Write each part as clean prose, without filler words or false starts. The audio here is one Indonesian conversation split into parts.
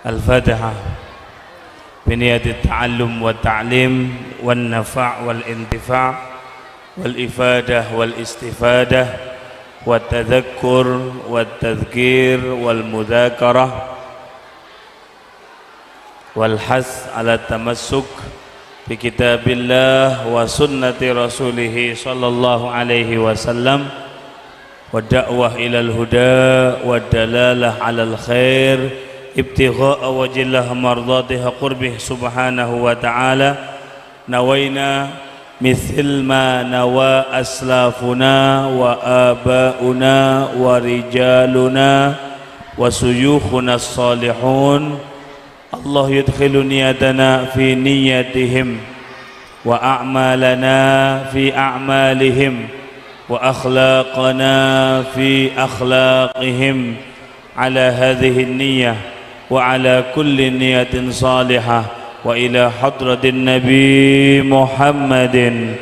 Al-Fatihah. Biniyati ta'allum wa ta'lim wal nafa' wal intifa' wal ifadah wal istifadah wa tadhakkur wa tadhkir wal mudhakarah wal has ala tamassuk bi kitabillah wa sunnati rasulih sallallahu alaihi wasallam wa da'wah ilal huda wa dalalah alal khair ibtigha'a wajillah mardatiha qurbih subhanahu wa ta'ala. Nawaina mithil ma nawa aslafuna wa aba'una wa rijaluna wa suyukhuna salihun. Allah yudkhilu niyatana fi niyatihim wa a'malana fi a'malihim wa akhlaqana fi akhlaqihim ala hadhihi niyyah wa ala kulli niyatin salihah wa ila hadratin Nabi Muhammadin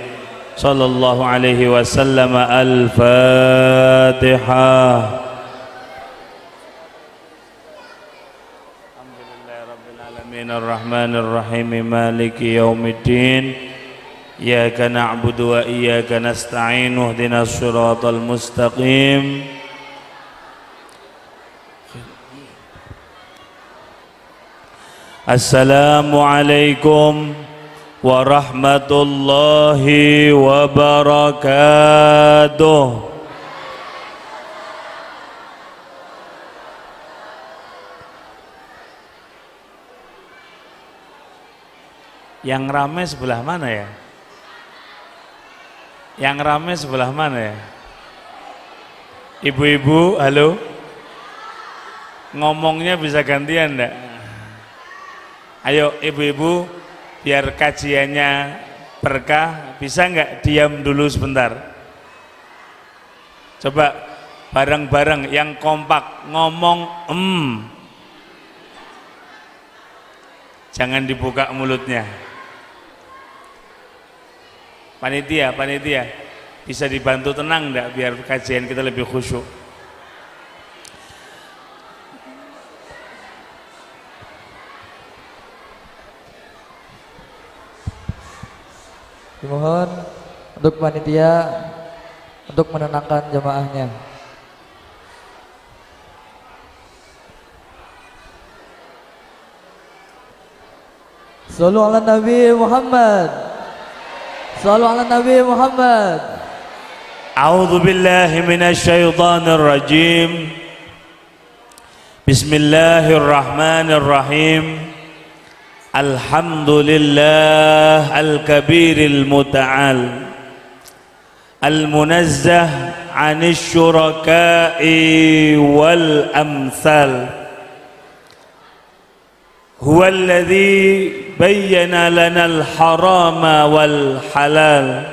sallallahu alaihi wasallam. Al-Fatihah. Alhamdulillahi rabbil alamin arrahmanir rahim maliki yaumiddin iyyaka na'budu wa iyyaka nasta'in ihdinas siratal mustaqim. Assalamualaikum warahmatullahi wabarakatuh. Yang ramai sebelah mana ya? Yang ramai sebelah mana ya? Ibu-ibu, halo? Ngomongnya bisa gantian enggak? Ayo ibu-ibu, biar kajiannya berkah, bisa enggak diam dulu sebentar? Coba bareng-bareng yang kompak ngomong jangan dibuka mulutnya. Panitia bisa dibantu tenang enggak biar kajian kita lebih khusyuk? Dimohon untuk panitia untuk menenangkan jamaahnya. Sallu ala Nabi Muhammad. Sallu ala Nabi Muhammad. A'udzu billahi minasy syaithanir rajim. Bismillahirrahmanirrahim. Alhamdulillah al-kabiril muta'al al-munazzah 'anil syuraka'i wal amsal. Huwa alladhi bayyana lana al-harama wal halal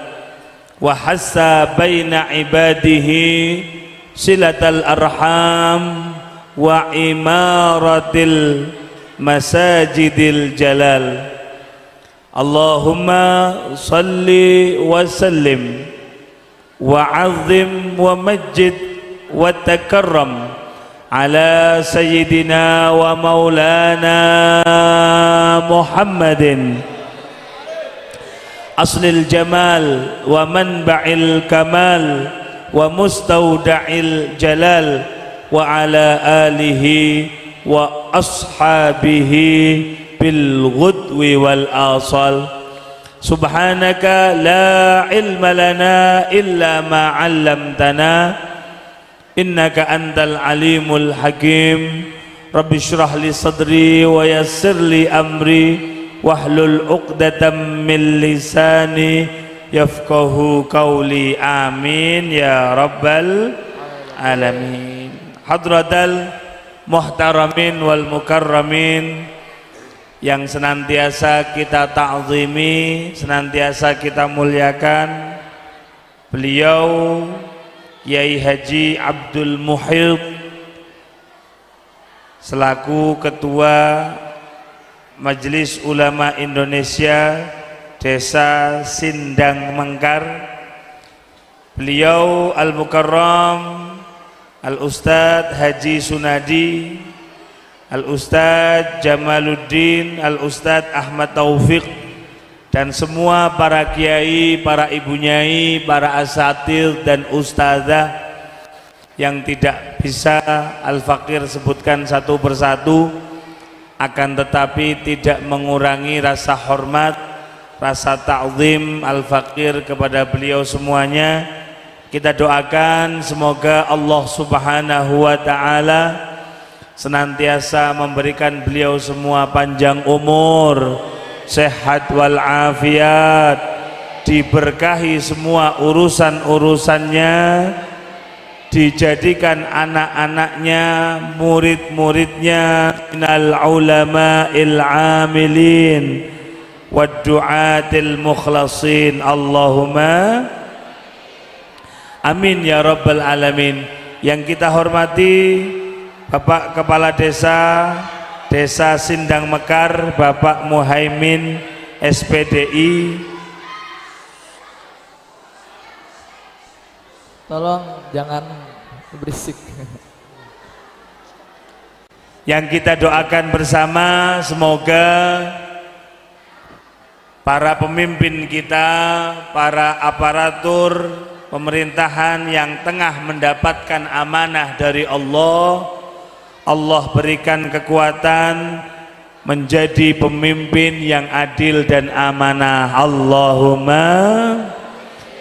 wa hassa baina ibadihi silatal arham wa imaratil masajidil jalal. Allahumma salli wa sallim wa azim wa majid wa takarram ala sayyidina wa maulana Muhammadin aslil jamal wa manba'il kamal wa mustawda'il jalal wa ala alihi wa ashabihi bil ghudwi wal asal. Subhanaka la ilma lana illa ma 'allamtana innaka antal alimul hakim. Rabbi shrah li sadri wa yassir li amri wahlul 'uqdatam min lisani yafqahu qawli. Amin ya rabbal alamin. Hadratal muhtaramin wal mukarramin yang senantiasa kita ta'zimi, senantiasa kita muliakan, beliau Yai Haji Abdul Muhyidd selaku Ketua Majelis Ulama Indonesia Desa Sindang Mengkar, beliau Al-Mukarram Al-Ustadz Haji Sunadi Al-Ustadz Jamaluddin, Al-Ustadz Ahmad Taufik, dan semua para kiai, para ibu nyai, para asatidz dan ustadzah yang tidak bisa Al-Fakir sebutkan satu persatu, akan tetapi tidak mengurangi rasa hormat, rasa ta'zim Al-Fakir kepada beliau semuanya. Kita doakan semoga Allah Subhanahu wa ta'ala senantiasa memberikan beliau semua panjang umur, sehat walafiat, diberkahi semua urusan-urusannya, dijadikan anak-anaknya, murid-muridnya minal ulama'il amilin wad du'atil mukhlasin. Allahumma amin ya rabbal alamin. Yang kita hormati Bapak Kepala Desa Sindang Mekar, Bapak Muhaimin SPDI. Tolong jangan berisik. Yang kita doakan bersama semoga para pemimpin kita, para aparatur pemerintahan yang tengah mendapatkan amanah dari Allah, Allah berikan kekuatan menjadi pemimpin yang adil dan amanah. Allahumma.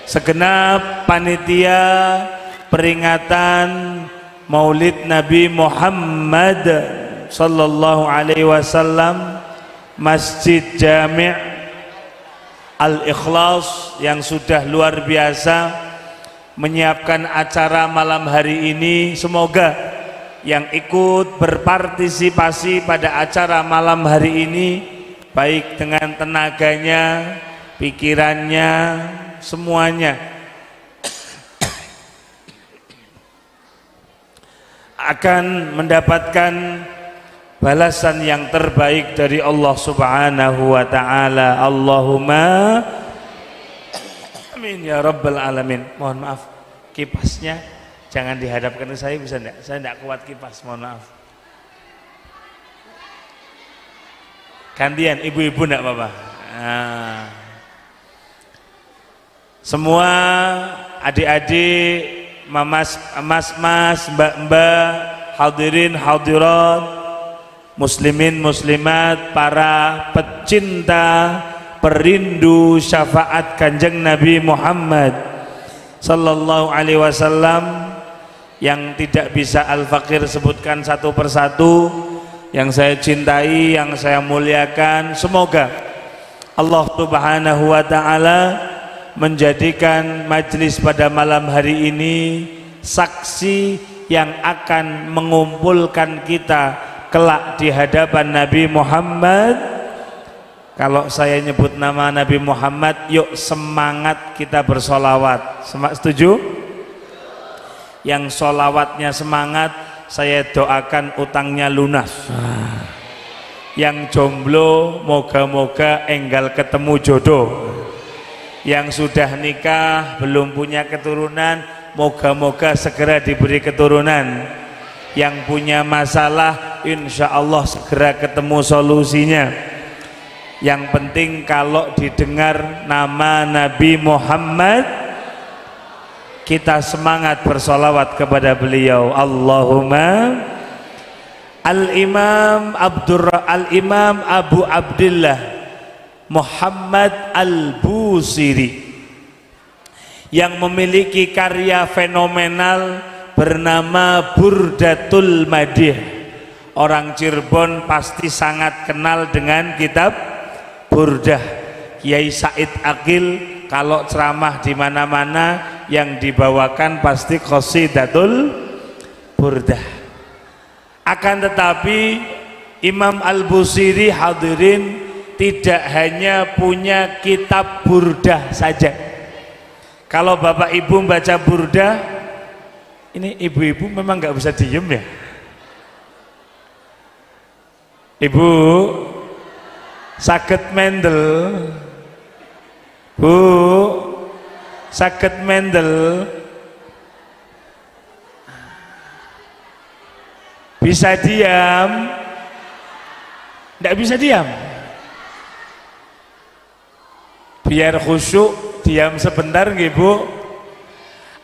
Segenap panitia peringatan Maulid Nabi Muhammad sallallahu alaihi wasallam Masjid Jami' Al-Ikhlas yang sudah luar biasa menyiapkan acara malam hari ini, semoga yang ikut berpartisipasi pada acara malam hari ini baik dengan tenaganya, pikirannya, semuanya akan mendapatkan balasan yang terbaik dari Allah Subhanahu wa ta'ala. Allahumma amin ya rabbal alamin. Mohon maaf, kipasnya jangan dihadapkan ke saya, bisa enggak? Saya enggak kuat kipas, mohon maaf. Gantian, ibu-ibu enggak apa-apa. Nah. Semua adik-adik, mas-mas, mbak-mbak, hadirin hadirat, muslimin muslimat, para pecinta perindu syafaat Kanjeng Nabi Muhammad sallallahu alaihi wasallam yang tidak bisa Al-Fakir sebutkan satu persatu, yang saya cintai, yang saya muliakan. Semoga Allah Subhanahu wa ta'ala menjadikan majelis pada malam hari ini saksi yang akan mengumpulkan kita kelak di hadapan Nabi Muhammad. Kalau saya nyebut nama Nabi Muhammad, yuk semangat kita bersolawat. Setuju? Yang solawatnya semangat, saya doakan utangnya lunas. Yang jomblo moga-moga enggal ketemu jodoh. Yang sudah nikah belum punya keturunan, moga-moga segera diberi keturunan. Yang punya masalah insya Allah segera ketemu solusinya. Yang penting kalau didengar nama Nabi Muhammad, kita semangat bersolawat kepada beliau. Allahumma. Al-Imam Abu Abdillah Muhammad Al-Busiri yang memiliki karya fenomenal bernama Burdatul Madih. Orang Cirebon pasti sangat kenal dengan kitab Burdah. Kiai Said Aqil kalau ceramah di mana-mana yang dibawakan pasti Qasidatul Burdah. Akan tetapi Imam Al-Busiri hadirin tidak hanya punya kitab Burdah saja. Kalau bapak ibu membaca Burdah, ini ibu-ibu memang nggak bisa diem ya. Ibu saged mendel, bu saged mendel, bisa diam, Tidak bisa diam. Biar khusyuk, diam sebentar nggih Bu.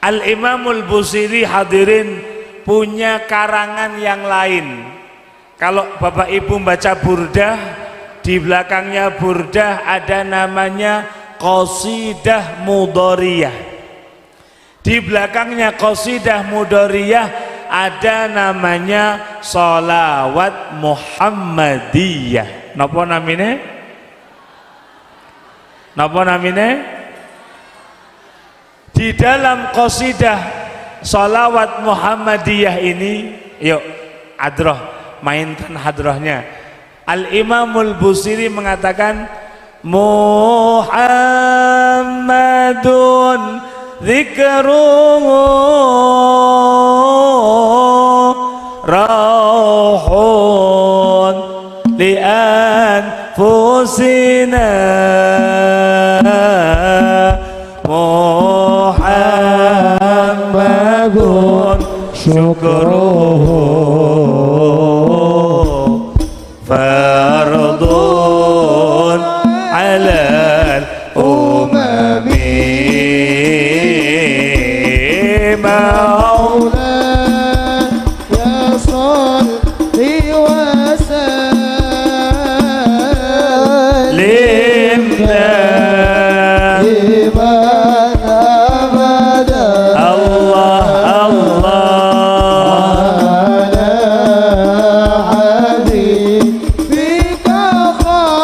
Al-Imamul Busiri hadirin punya karangan yang lain. Kalau Bapak Ibu baca burdah, di belakangnya burdah ada namanya Qasidah Mudhariyah. Di belakangnya Qasidah Mudhariyah ada namanya Sholawat Muhammadiyah. Napa namine? Napa namine? Di dalam qasidah Sholawat Muhammadiyah ini, yuk hadroh, mainkan hadrohnya. Al-Imamul Busiri mengatakan Muhammadun dzikruhu rauhun li anfusina Muhammadun syukruhu fardun alal umami maula ya salli wa sallim daiman abada Allah ala habibika khairil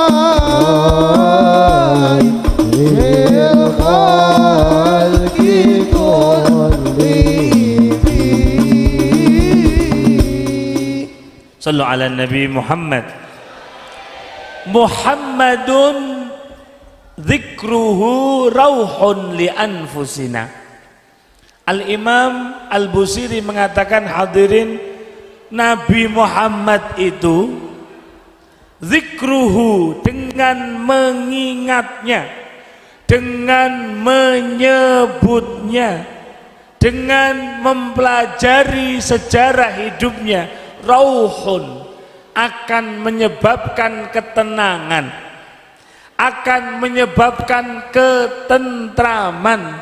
khalqi kullihim. Sallu ala Nabi Muhammad. Muhammadun dzikruhu rauhun li anfusina. Al-Imam Al-Busiri mengatakan hadirin, Nabi Muhammad itu dzikruhu dengan mengingatnya, dengan menyebutnya, dengan mempelajari sejarah hidupnya, rauhun akan menyebabkan ketenangan, akan menyebabkan ketentraman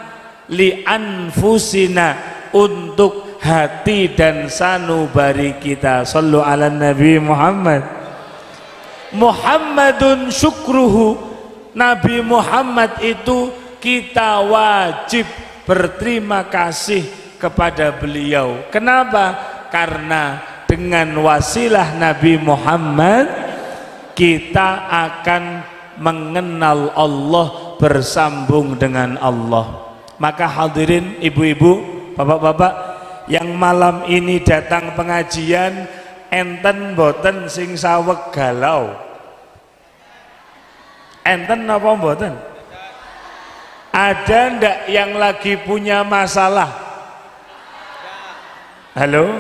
li anfusina, untuk hati dan sanubari kita. Sallu ala Nabi Muhammad. Muhammadun syukruhu, Nabi Muhammad itu kita wajib berterima kasih kepada beliau. Kenapa? Karena dengan wasilah Nabi Muhammad kita akan mengenal Allah, bersambung dengan Allah. Maka hadirin ibu-ibu, bapak-bapak yang malam ini datang pengajian, enten boten sing saweg galau? Enten apa boten? Ada ndak yang lagi punya masalah? Halo?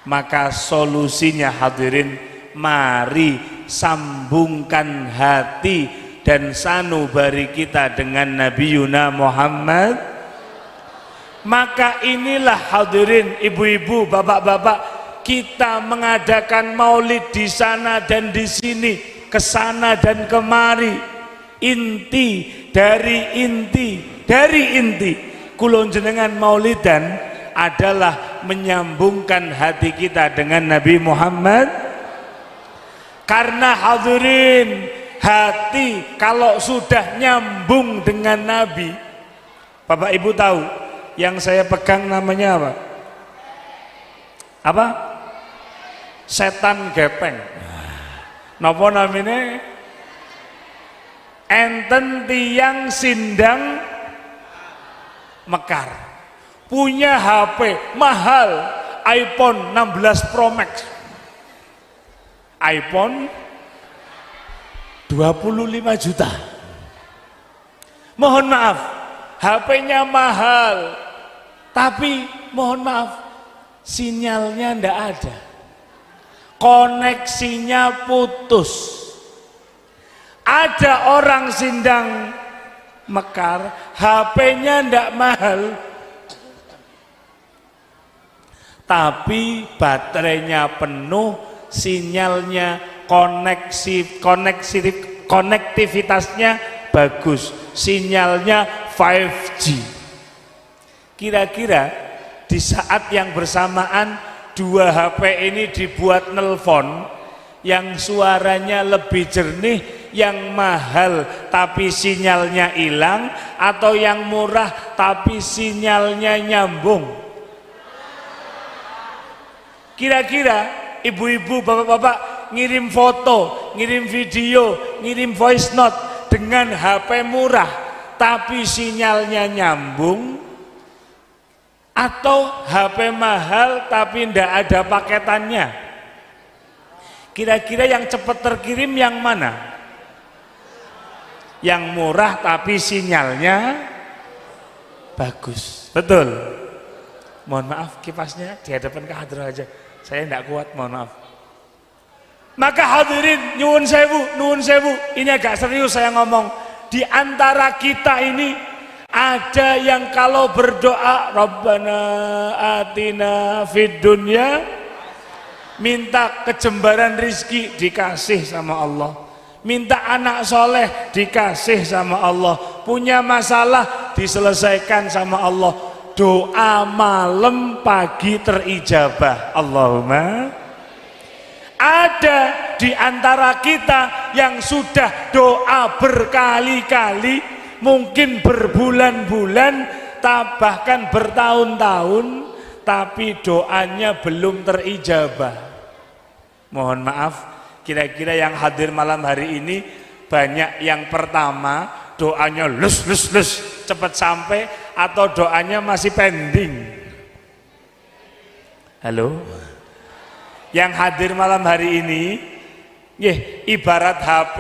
Maka solusinya hadirin, mari sambungkan hati dan sanubari kita dengan Nabi Yuna Muhammad. Maka inilah hadirin ibu-ibu, bapak-bapak, kita mengadakan maulid di sana dan di sini, ke sana dan kemari. Inti dari inti kulon jenengan maulidan adalah menyambungkan hati kita dengan Nabi Muhammad. Karena hadirin, hati kalau sudah nyambung dengan Nabi, Bapak Ibu tahu yang saya pegang namanya apa? Apa? Setan gepeng. Napa namine? Enten tiang sindang mekar, punya HP mahal, iPhone 16 Pro Max, iPhone 25 juta. Mohon maaf, HP-nya mahal, tapi mohon maaf, sinyalnya ndak ada, koneksinya putus. Ada orang sindang mekar, HP-nya ndak mahal, tapi baterainya penuh, sinyalnya, konektivitasnya bagus, sinyalnya 5G. Kira-kira di saat yang bersamaan dua HP ini dibuat nelpon, yang suaranya lebih jernih, yang mahal tapi sinyalnya hilang, atau yang murah tapi sinyalnya nyambung? Kira-kira ibu-ibu, bapak-bapak ngirim foto, ngirim video, ngirim voice note dengan HP murah tapi sinyalnya nyambung, atau HP mahal tapi tidak ada paketannya? Kira-kira yang cepat terkirim yang mana? Yang murah tapi sinyalnya bagus. Betul? Mohon maaf, kipasnya di hadapan ke hadirah aja, saya tidak kuat, mohon maaf. Maka hadirin, nyuwun sewu, ini agak serius saya ngomong. Di antara kita ini ada yang kalau berdoa Rabbana atina fid dunya, minta kejembaran rizki dikasih sama Allah, minta anak soleh dikasih sama Allah, punya masalah diselesaikan sama Allah, doa malam pagi terijabah. Allahumma. Ada di antara kita yang sudah doa berkali-kali, mungkin berbulan-bulan, bahkan bertahun-tahun, tapi doanya belum terijabah. Mohon maaf, kira-kira yang hadir malam hari ini banyak yang pertama doanya lus cepat sampai, atau doanya masih pending? Halo? Yang hadir malam hari ini, ibarat HP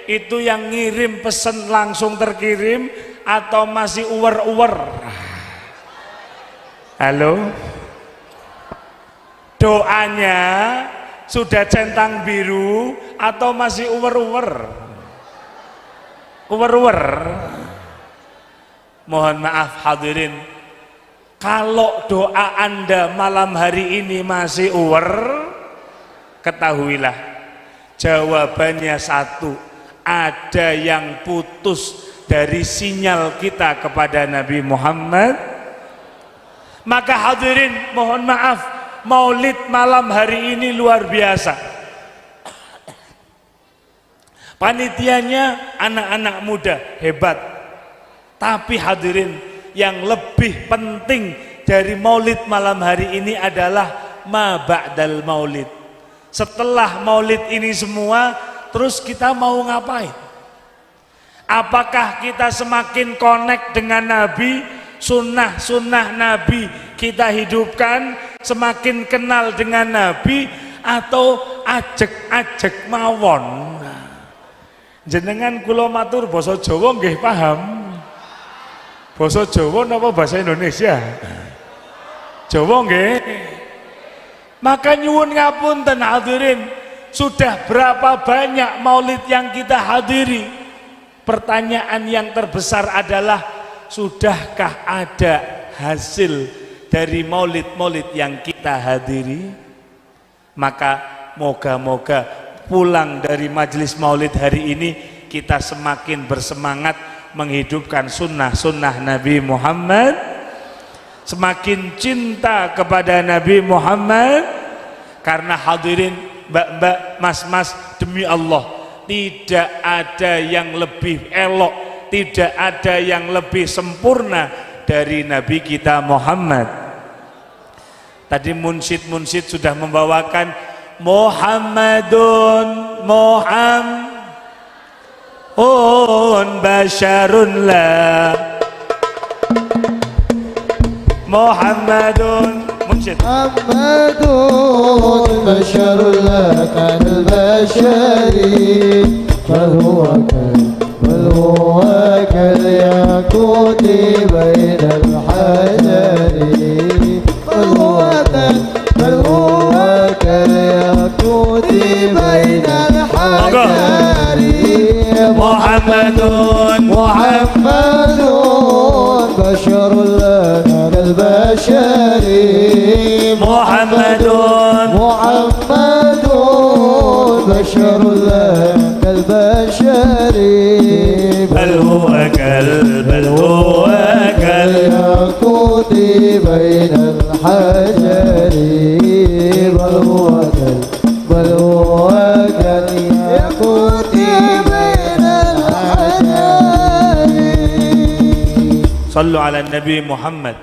itu yang ngirim pesan langsung terkirim, atau masih uwer-uwer? Halo? Doanya sudah centang biru atau masih uwer-uwer? Uwer-uwer. Mohon maaf hadirin, kalau doa Anda malam hari ini masih uwer, ketahuilah jawabannya satu, ada yang putus dari sinyal kita kepada Nabi Muhammad. Maka hadirin, mohon maaf, maulid malam hari ini luar biasa. Panitianya anak-anak muda hebat, tapi hadirin, yang lebih penting dari maulid malam hari ini adalah ma ba'dal maulid. Setelah maulid ini semua, terus kita mau ngapain? Apakah kita semakin connect dengan Nabi, sunnah-sunnah Nabi kita hidupkan, semakin kenal dengan Nabi, atau ajek-ajek mawon? Jenengan kula matur basa Jawa nggih paham? Basa Jawa napa bahasa Indonesia? Jawa nggih. Maka nyuwun ngapunten hadirin, sudah berapa banyak maulid yang kita hadiri? Pertanyaan yang terbesar adalah, sudahkah ada hasil dari maulid-maulid yang kita hadiri? Maka moga-moga pulang dari majelis maulid hari ini kita semakin bersemangat menghidupkan sunnah-sunnah Nabi Muhammad, semakin cinta kepada Nabi Muhammad. Karena hadirin, mbak-mbak, mas-mas, demi Allah, tidak ada yang lebih elok, tidak ada yang lebih sempurna dari Nabi kita Muhammad. Tadi munsyid sudah membawakan Muhammadun basyarun la Muhammadun munsyid Muhammadun basyarun la kanal basyari Fahuwa kal yakuti bainal hajari Fahuwa kal yakuti bainal hajari Muhammadun basyarun lana kal-bashari Muhammadun بشر لا كالبشر بل هو كالياقوت بين الحجر بل هو كالياقوت بين الحجر. Sallu ala Nabi Muhammad.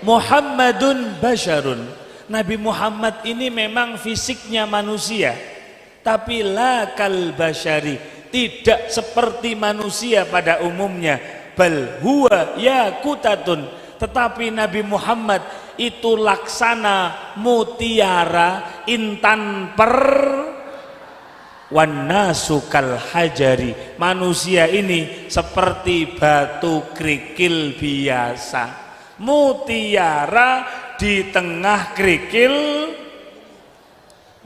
Muhammadun basyarun. Nabi Muhammad ini memang fisiknya manusia, tapi la kal basyari, tidak seperti manusia pada umumnya. Bal huwa yakutatun, tetapi Nabi Muhammad itu laksana mutiara, intan per wan nasu kal hajari. Manusia ini seperti batu kerikil biasa. Mutiara di tengah kerikil.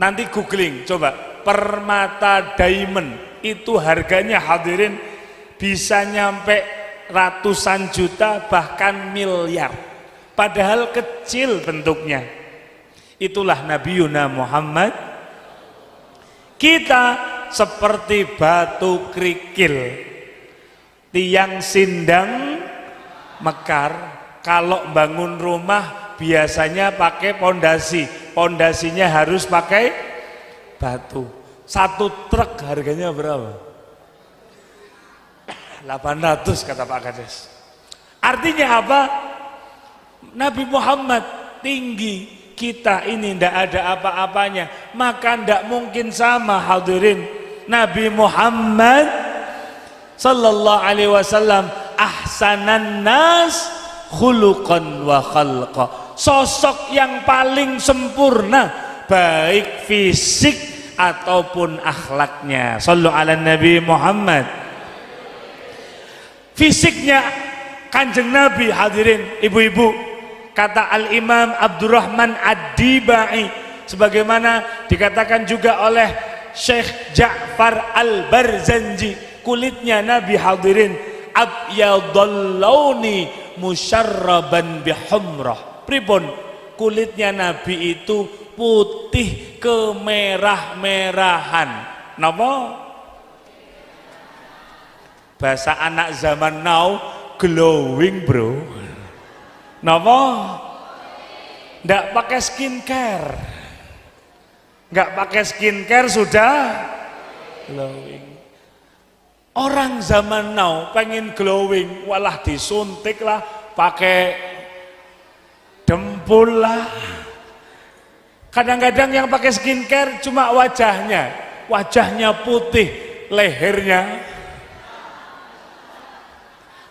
Nanti googling coba, permata diamond itu harganya hadirin bisa nyampe ratusan juta bahkan miliar, padahal kecil bentuknya. Itulah Nabi Yuna Muhammad. Kita seperti batu kerikil, tiang sindang mekar. Kalau bangun rumah biasanya pakai pondasi, pondasinya harus pakai batu. Satu truk harganya berapa? 800 kata Pak Kades. Artinya apa? Nabi Muhammad tinggi, kita ini ndak ada apa-apanya, maka ndak mungkin sama hadirin. Nabi Muhammad sallallahu alaihi wasallam ahsanan nas khuluqan wa khalqa, sosok yang paling sempurna baik fisik ataupun akhlaknya. Sallu ala Nabi Muhammad. Fisiknya Kanjeng Nabi hadirin ibu-ibu, kata Al-Imam Abdurrahman Ad-Dibai, sebagaimana dikatakan juga oleh Syekh Ja'far Al-Barzanji, kulitnya Nabi hadirin abyadul launi musyarraban bihumrah. Pripun? Kulitnya Nabi itu putih kemerah-merahan. Napa? Bahasa anak zaman now, glowing bro. Napa? Ndak pakai skincare. Nggak pakai skincare sudah glowing. Orang zaman now pengen glowing, walah disuntik lah, pakai dempul lah. Kadang-kadang yang pakai skincare cuma wajahnya putih, lehernya.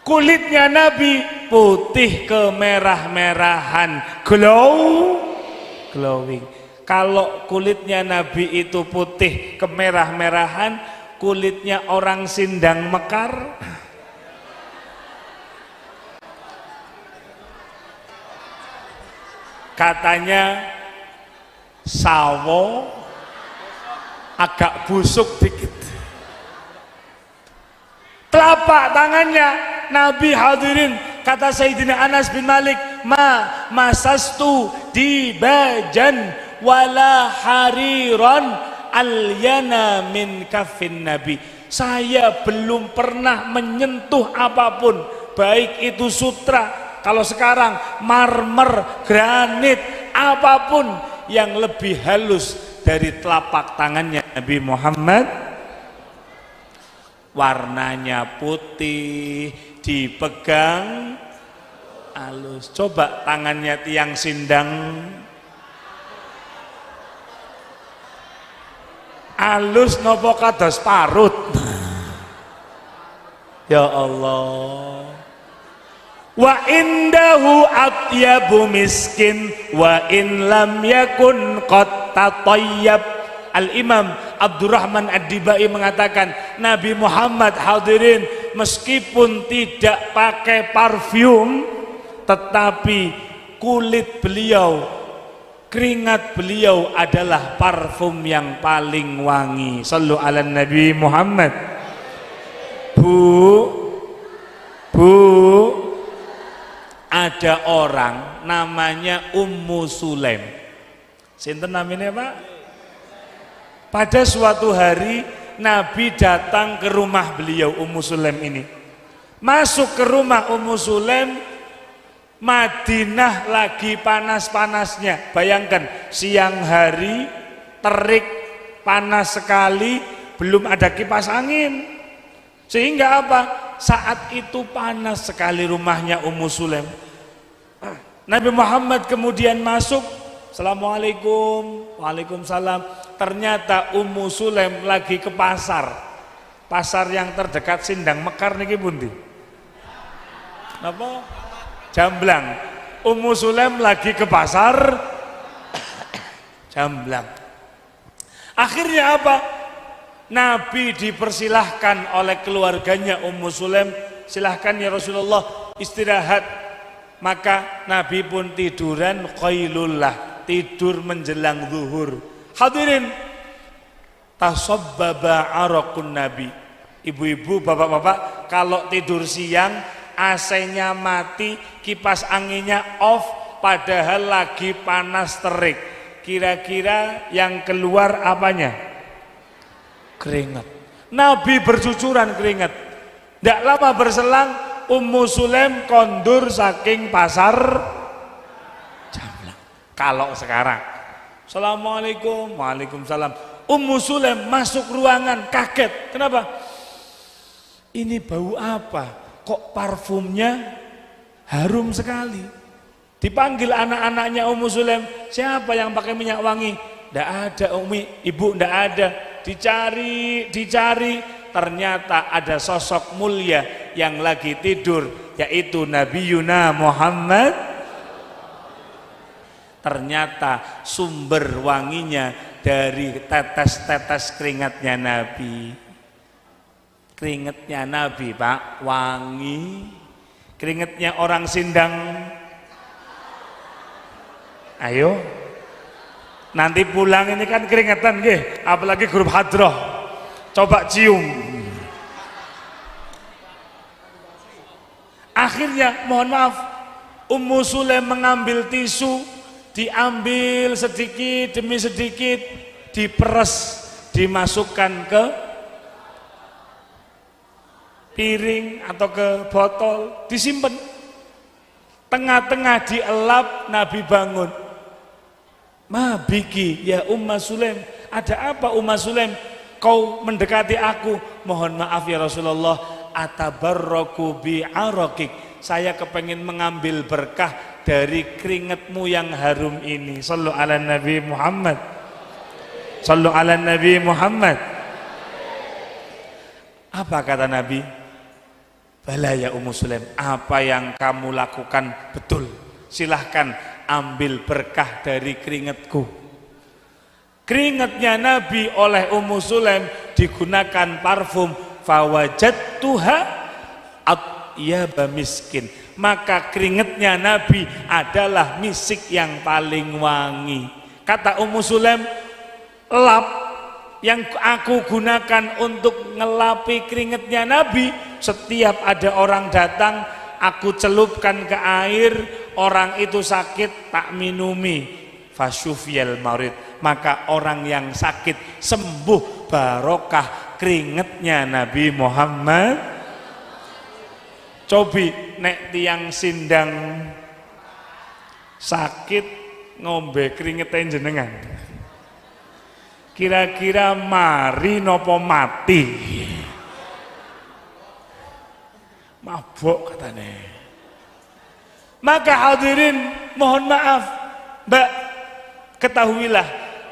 Kulitnya Nabi putih kemerah-merahan, glowing. Kalau kulitnya Nabi itu putih kemerah-merahan, kulitnya orang sindang mekar, katanya sawo agak busuk dikit. Telapak tangannya Nabi hadirin, kata Sayyidina Anas bin Malik, ma masastu dibajan wala hariran alyana min kafin Nabi. Saya belum pernah menyentuh apapun, baik itu sutra, kalau sekarang marmer, granit, apapun yang lebih halus dari telapak tangannya Nabi Muhammad. Warnanya putih, dipegang halus. Coba tangannya tiang sindang, halus nopo kados parut. Ya Allah. Wa indahu atyabu miskin wa in lam yakun qad tatayyab. Al-Imam Abdurrahman Ad-Dibai mengatakan, Nabi Muhammad hadirin meskipun tidak pakai parfum, tetapi kulit beliau, keringat beliau adalah parfum yang paling wangi. Sallu ala Nabi Muhammad. Bu, ada orang namanya Ummu Sulaim. Sinten namanya Pak? Pada suatu hari Nabi datang ke rumah beliau Ummu Sulaim ini. Masuk ke rumah Ummu Sulaim, Madinah lagi panas-panasnya. Bayangkan siang hari terik panas sekali, belum ada kipas angin. Sehingga apa? Saat itu panas sekali rumahnya Ummu Sulaim. Nabi Muhammad kemudian masuk, Assalamualaikum, Waalaikumsalam. Ternyata Ummu Sulaim lagi ke pasar. Pasar yang terdekat Sindang Mekar niki pundi? Napa? Jamblang. Ummu Sulaim lagi ke pasar Jamblang. Akhirnya apa? Nabi dipersilahkan oleh keluarganya Ummu Sulaim, silahkan ya Rasulullah istirahat. Maka Nabi pun tiduran qailullah, tidur menjelang zuhur. Hadirin, tasabbaba araqun Nabi. Ibu-ibu, bapak-bapak, kalau tidur siang AC-nya mati, kipas anginnya off, padahal lagi panas terik. Kira-kira yang keluar apanya? Keringat. Nabi bercucuran keringat. Tidak lama berselang Ummu Sulaim kondur saking pasar Jamblang. Kalau sekarang, Assalamualaikum, Waalaikumsalam. Ummu Sulaim masuk ruangan kaget. Kenapa? Ini bau apa? Kok parfumnya harum sekali? Dipanggil anak-anaknya Ummu Sulaim, siapa yang pakai minyak wangi? Tidak ada Umi, ibu tidak ada. Dicari, ternyata ada sosok mulia yang lagi tidur, yaitu Nabi Yuna Muhammad. Ternyata sumber wanginya dari tetes-tetes keringatnya Nabi. Keringatnya Nabi, Pak, wangi. Keringatnya orang Sindang, ayo nanti pulang ini kan keringetan nggih, apalagi grup hadroh. Coba cium. Akhirnya mohon maaf, Ummu Sulaim mengambil tisu, diambil sedikit demi sedikit, diperes, dimasukkan ke piring atau ke botol, disimpan. Tengah-tengah dielap, Nabi bangun. Ma biki ya Ummu Sulaim, ada apa Ummu Sulaim? Kau mendekati aku. Mohon maaf ya Rasulullah, atabarraku bi araqik. Saya kepengen mengambil berkah dari keringatmu yang harum ini. Sallu ala Nabi Muhammad. Sallu ala Nabi Muhammad. Apa kata Nabi? Bala ya Ummu Sulaim, apa yang kamu lakukan betul. Silahkan ambil berkah dari keringatku. Keringatnya Nabi oleh Ummu Sulaim digunakan parfum, fawajadtuha atyaba miskin. Maka keringatnya Nabi adalah misik yang paling wangi. Kata Ummu Sulaim, lap yang aku gunakan untuk ngelapi keringatnya Nabi, setiap ada orang datang aku celupkan ke air, orang itu sakit tak minumi, fasyufiyal marid, maka orang yang sakit sembuh barokah keringatnya Nabi Muhammad. Cobi nek tiang Sindang sakit ngombe keringetan jenengan, kira-kira mari nopo mati? Mabuk katanya. Maka hadirin mohon maaf, Mbak, ketahuilah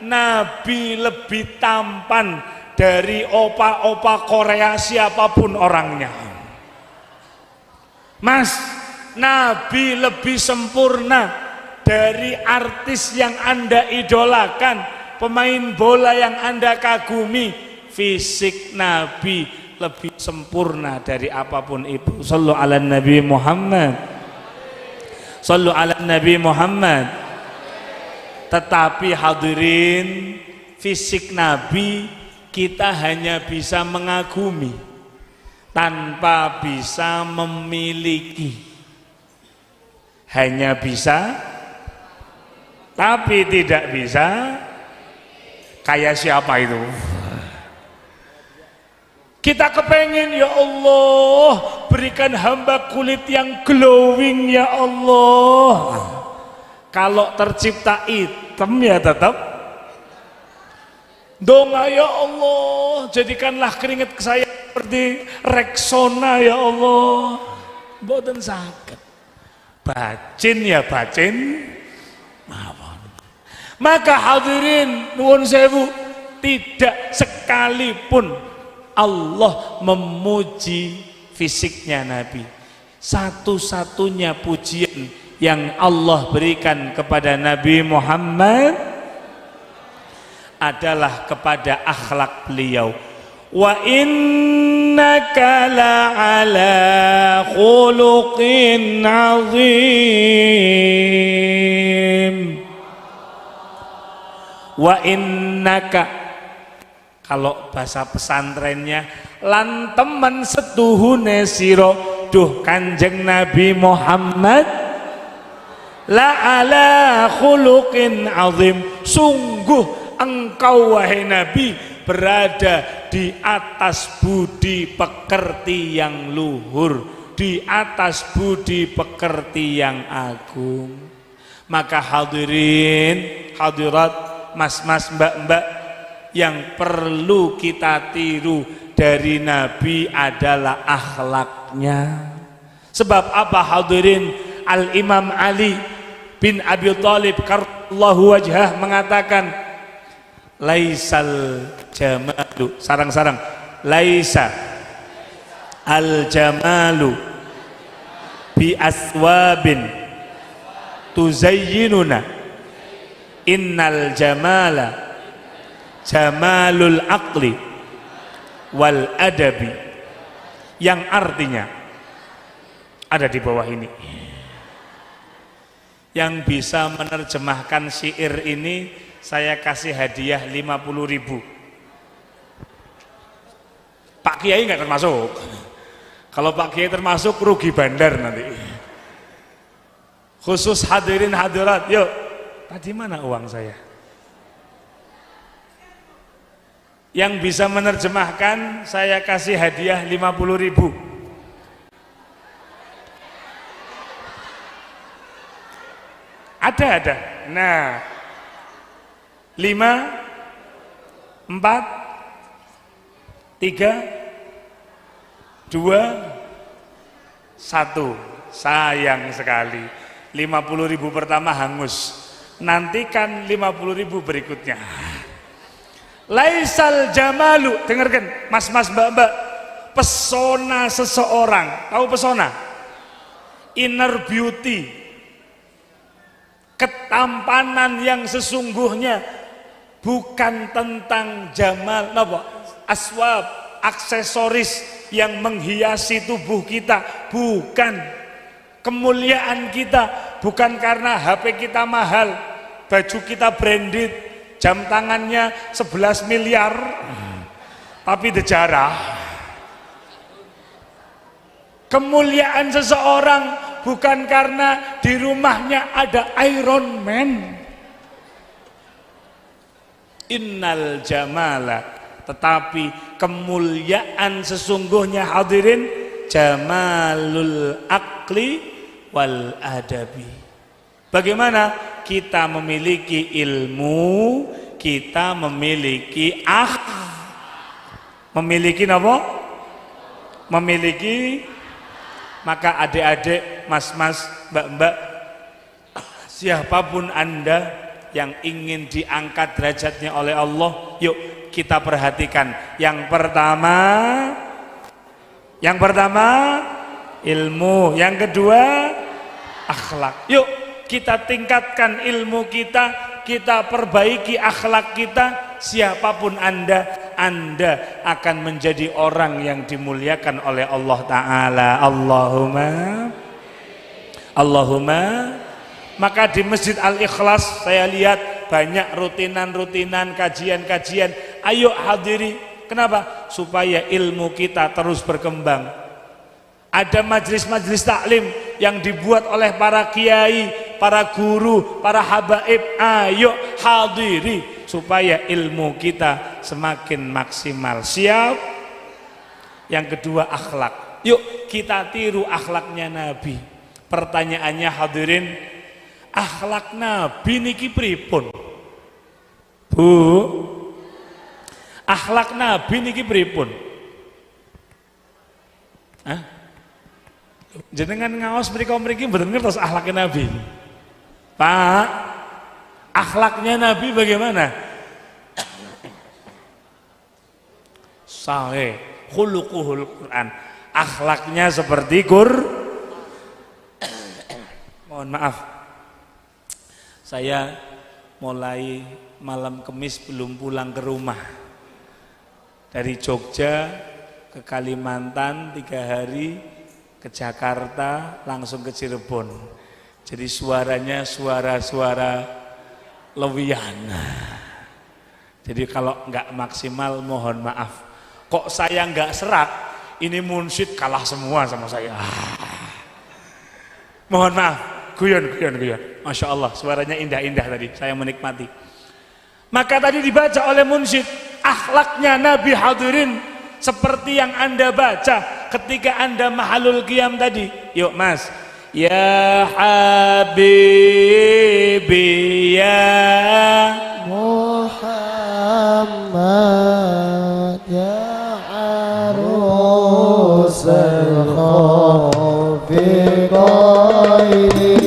Nabi lebih tampan dari opa-opa Korea siapapun orangnya. Mas, Nabi lebih sempurna dari artis yang Anda idolakan, pemain bola yang Anda kagumi. Fisik Nabi lebih sempurna dari apapun itu. Sallu ala Nabi Muhammad. Sallu ala Nabi Muhammad. Tetapi hadirin, fisik Nabi kita hanya bisa mengagumi tanpa bisa memiliki. Hanya bisa tapi tidak bisa Kayak siapa itu? Kita kepengen, ya Allah, berikan hamba kulit yang glowing ya Allah. Kalau tercipta hitam ya tetap donga, ya Allah, jadikanlah keringat saya seperti Rexona ya Allah. Mboten saged. Bacin ya bacin mawon. Maka hadirin nuwun sewu, tidak sekalipun Allah memuji fisiknya Nabi, satu-satunya pujian yang Allah berikan kepada Nabi Muhammad adalah kepada akhlak beliau. Wa innaka la'ala khuluqin azim. Wa innaka, kalau bahasa pesantrennya, lan temen setuhune sira duh Kanjeng Nabi Muhammad la ala khuluqin azim, sungguh engkau wahai Nabi berada di atas budi pekerti yang luhur, di atas budi pekerti yang agung. Maka hadirin hadirat, mas-mas mbak-mbak, yang perlu kita tiru dari Nabi adalah akhlaknya. Sebab apa hadirin? Al-Imam Ali bin Abi Thalib karramallahu wajhah mengatakan, laisal jamalu, sarang-sarang, laisa al jamalu bi aswabin tuzayyinuna, innal jamala jamalul aqli wal adabi, yang artinya ada di bawah ini. Yang bisa menerjemahkan syair ini saya kasih hadiah 50.000. Pak Kiai nggak termasuk. Kalau Pak Kiai termasuk rugi bandar nanti. Khusus hadirin hadirat, yuk. Tadi mana uang saya? Yang bisa menerjemahkan saya kasih hadiah 50.000. Ada. Nah, 5, 4, 3, 2, 1. Sayang sekali, 50.000 pertama hangus. Nantikan 50.000 berikutnya. Laisal jamalu, dengarkan mas-mas mbak-mbak, pesona seseorang, tahu pesona? Inner beauty, ketampanan yang sesungguhnya bukan tentang jamal, aswab, aksesoris yang menghiasi tubuh kita, bukan. Kemuliaan kita bukan karena HP kita mahal, baju kita branded, jam tangannya 11 miliar, tapi dejarah. Kemuliaan seseorang bukan karena di rumahnya ada Iron Man. Innal jamala, tetapi kemuliaan sesungguhnya hadirin jamalul akli wal adabi. Bagaimana kita memiliki ilmu, kita memiliki memiliki apa? Memiliki. Maka adik-adik, mas-mas, mbak-mbak, siapapun Anda yang ingin diangkat derajatnya oleh Allah, yuk kita perhatikan. Yang pertama ilmu, yang kedua akhlak. Yuk kita tingkatkan ilmu kita, kita perbaiki akhlak kita. Siapapun Anda akan menjadi orang yang dimuliakan oleh Allah Ta'ala. Allahumma. Maka di Masjid Al-Ikhlas saya lihat banyak rutinan-rutinan, kajian-kajian. Ayo hadiri. Kenapa? Supaya ilmu kita terus berkembang. Ada majelis-majelis taklim yang dibuat oleh para kiai, para guru, para habaib. Ayo hadiri supaya ilmu kita semakin maksimal. Siap? Yang kedua akhlak. Yuk kita tiru akhlaknya Nabi. Pertanyaannya hadirin, akhlak Nabi niki pripun? Bu, akhlak Nabi niki pripun? Hah? Jenengan ngaos mriki mboten ngertos akhlaknya Nabi. Pak, akhlaknya Nabi bagaimana? Sahih, khuluquhul Quran. Akhlaknya seperti Mohon maaf, saya mulai malam Kamis belum pulang ke rumah. Dari Jogja ke Kalimantan 3 hari, ke Jakarta, langsung ke Cirebon. Jadi suaranya suara-suara lewian. Jadi kalau nggak maksimal mohon maaf. Kok saya nggak serak, ini munsyid kalah semua sama saya. Mohon maaf, guyon. Masya Allah, suaranya indah-indah tadi, saya menikmati. Maka tadi dibaca oleh munsyid, akhlaknya Nabi hadirin seperti yang Anda baca ketika Anda mahalul qiyam tadi. Yuk Mas. Ya Habibi ya Muhammad ya arus al-khafi qaili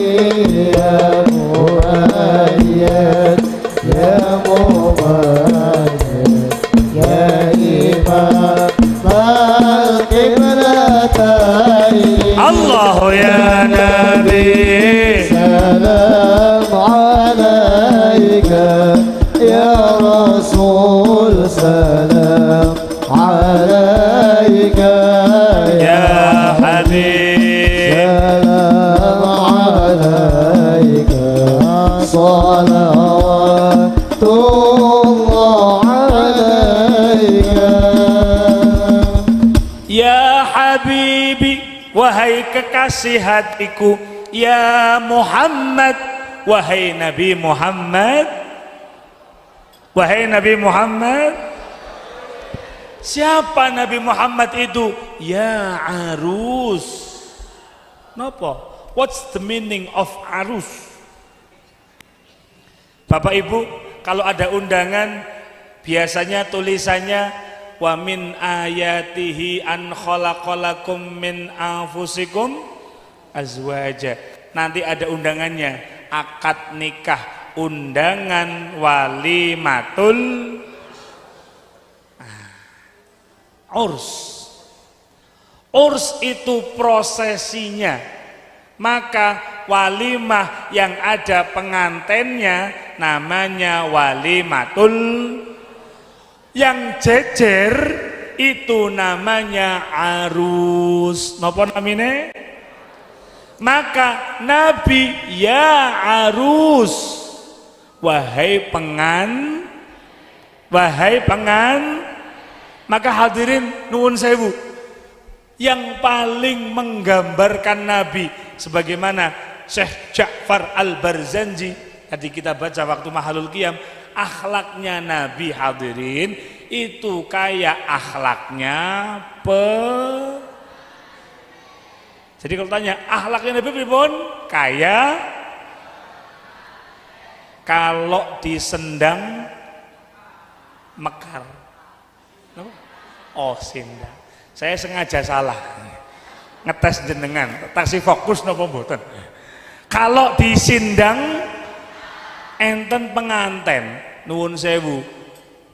ya muayyad ya muayyad ya imam al-qiblatain Allah ya Nabi salam alaika ya Rasul salam alaika ya Habib salam alaika salawatullah alaika ya Habibi, wahai kekasih hatiku. Ya Muhammad, wahai Nabi Muhammad. Wahai Nabi Muhammad. Siapa Nabi Muhammad itu? Ya arus. Napa? What's the meaning of arus? Bapak Ibu, kalau ada undangan biasanya tulisannya wa min ayatihi an khalaqalakum min anfusikum azwaja. Nanti ada undangannya, akad nikah, undangan walimatul urs. Urs itu prosesinya. Maka walimah yang ada pengantennya namanya walimatul. Yang jejer itu namanya arus. Napa namine? Maka Nabi ya arus, wahai pengan. Maka hadirin nuwun sewu, yang paling menggambarkan Nabi sebagaimana Syekh Ja'far Al-Barzanji tadi kita baca waktu mahalul qiyam, akhlaknya Nabi hadirin itu kayak akhlaknya Jadi kalau tanya akhlaknya Nabi pripun? Kayak kalau disendang mekar. Oh sindang. Saya sengaja salah. Ngetes jenengan, taksi fokus napa mboten. Kalau disindang enten penganten, nuwun sewu.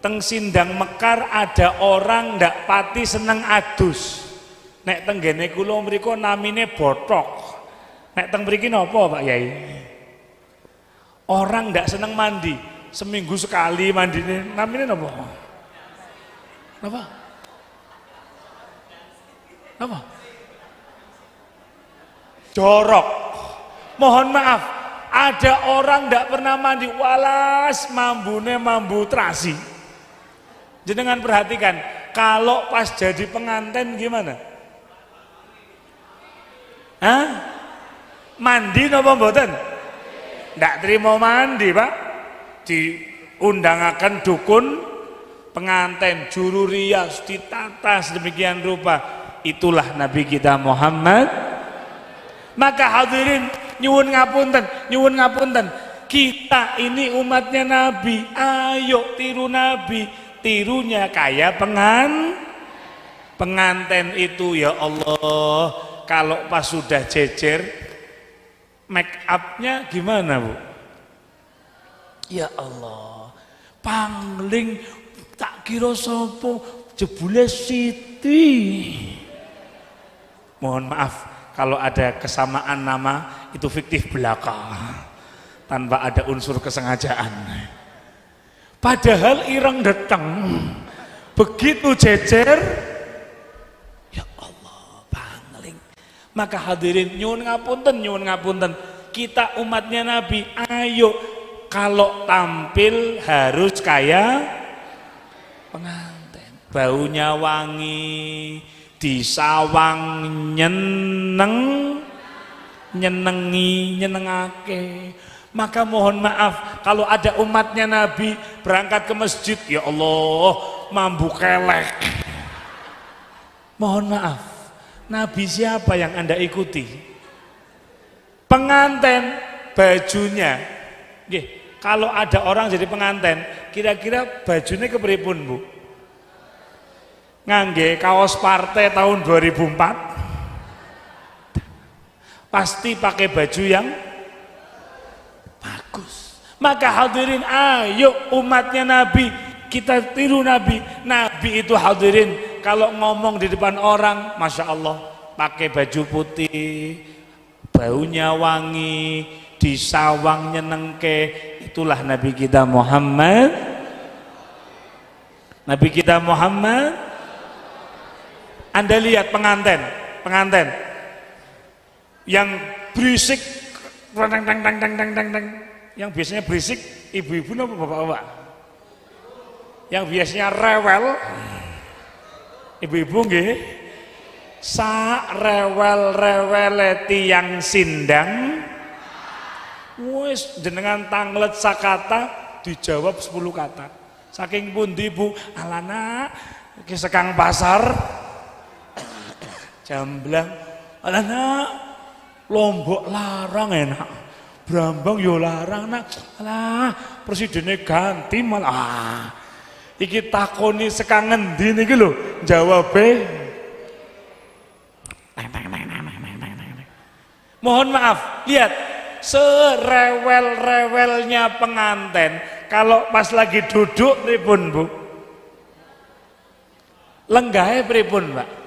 Teng sindang mekar ada orang ndak pati seneng adus. Nek teng gene kula mriku namine botok. Nek teng mriki napa Pak Yai? Orang ndak seneng mandi, seminggu sekali mandine namine napa? Napa? Napa? Jorok. Mohon maaf, ada orang ndak pernah mandi, walas mambune mambu terasi. Jenengan perhatikan, kalau pas jadi pengantin gimana? Hah? Mandi napa mboten? Ndak terima mandi, Pak. diundangaken dukun penganten, juru rias ditata sedemikian rupa. Itulah Nabi kita Muhammad. Maka hadirin nyuwun ngapunten, kita ini umatnya Nabi, ayo tiru Nabi, tirunya kayak penganten itu. Ya Allah, kalau pas sudah jejer make upnya gimana Bu? Ya Allah, pangling tak kira sopo jebule Siti. Mohon maaf kalau ada kesamaan nama itu fiktif belaka, tanpa ada unsur kesengajaan. Padahal ireng datang, begitu jejer, ya Allah pangling. Maka hadirin nyuwun ngapunten, kita umatnya Nabi, ayo kalau tampil harus kayak penganten, baunya wangi, disawang nyenengake. Maka mohon maaf kalau ada umatnya Nabi berangkat ke masjid, ya Allah mambu kelek. Mohon maaf, Nabi siapa yang Anda ikuti? Penganten, bajunya. Kalau ada orang jadi penganten, kira-kira bajunya kepripun Bu? Ngangge kaos partai tahun 2004, pasti pakai baju yang bagus. Maka hadirin, ayo umatnya Nabi, kita tiru Nabi. Nabi itu hadirin kalau ngomong di depan orang, Masya Allah, pakai baju putih, baunya wangi, disawang nyenengke. Itulah Nabi kita Muhammad. Nabi kita Muhammad. Anda lihat penganten yang berisik, yang biasanya berisik ibu-ibu apa bapak-bapak? Yang biasanya rewel, ibu-ibu nggih, sa rewel tiyang sindang, wis jenengan tanglet sakata dijawab 10 kata. Saking pundi Bu? Alana iki sekang pasar Jamblang, alana Lombok larang enak, Brambang yo larang nak, alah presidennya ganti malah. Iki takoni sekang ngendi niki lho, jawabe. Mohon maaf, lihat serewel-rewelnya penganten, kalau pas lagi duduk pripun Bu? Lenggahe pripun Mbak?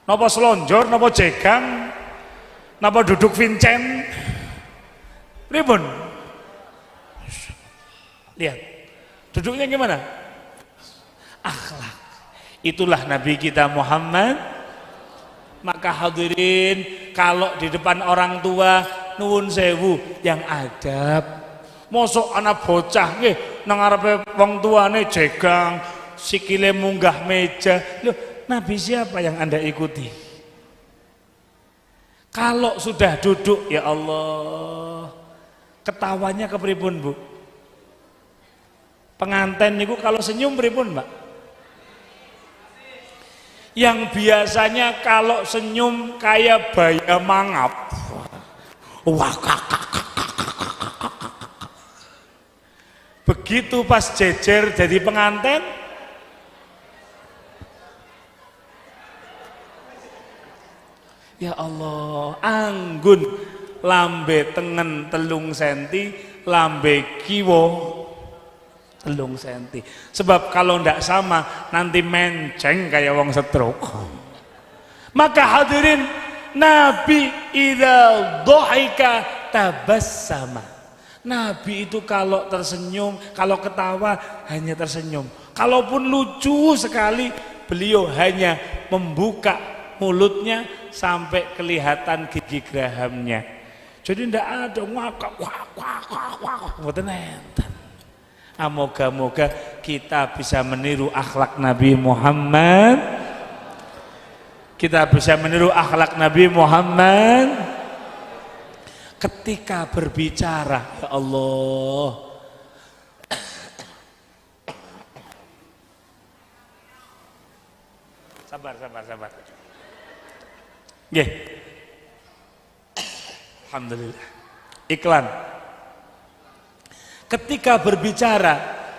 Napa selonjor, napa jegang, napa duduk Vincent? Pripun? Lihat, duduknya gimana? Akhlak. Itulah Nabi kita Muhammad. Maka hadirin, kalau di depan orang tua nuwun sewu yang adab. Mosok anak bocah nggih nang ngarepe wong tuane jegang, sikile munggah meja. Loh, Nabi siapa yang Anda ikuti? Kalau sudah duduk, ya Allah, ketawanya kepripun Bu? Penganten niku kalau senyum pripun Mbak? Yang biasanya kalau senyum kayak baya mangap. Wah, begitu pas jejer jadi penganten, ya Allah, anggun lambe tengen 3 senti, lambe kiwo 3 senti. Sebab kalau ndak sama nanti menceng kayak wong stroke. Maka hadirin, Nabi idza dhahika tabassama. Nabi itu kalau tersenyum, kalau ketawa hanya tersenyum. Kalaupun lucu sekali, beliau hanya membuka mulutnya sampai kelihatan gigi gerahamnya. Jadi ndak ada ngakak mboten enten. Moga-moga kita bisa meniru akhlak Nabi Muhammad. Kita bisa meniru akhlak Nabi Muhammad ketika berbicara. Ya Allah, Sabar. Nggih. Alhamdulillah. Iklan. Ketika berbicara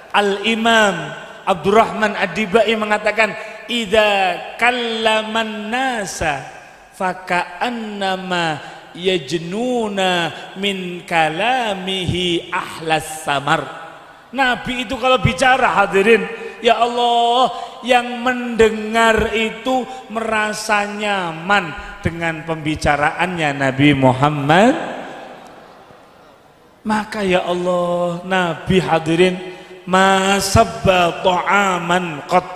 Al-Imam Abdurrahman Ad-Dibai mengatakan idza kallaman nasa faka'annama yajnuna min kalamihi ahlas samar. Nabi itu kalau bicara, hadirin ya Allah, yang mendengar itu merasa nyaman dengan pembicaraannya Nabi Muhammad. Maka ya Allah, Nabi hadirin ma sabba ta'aman qat,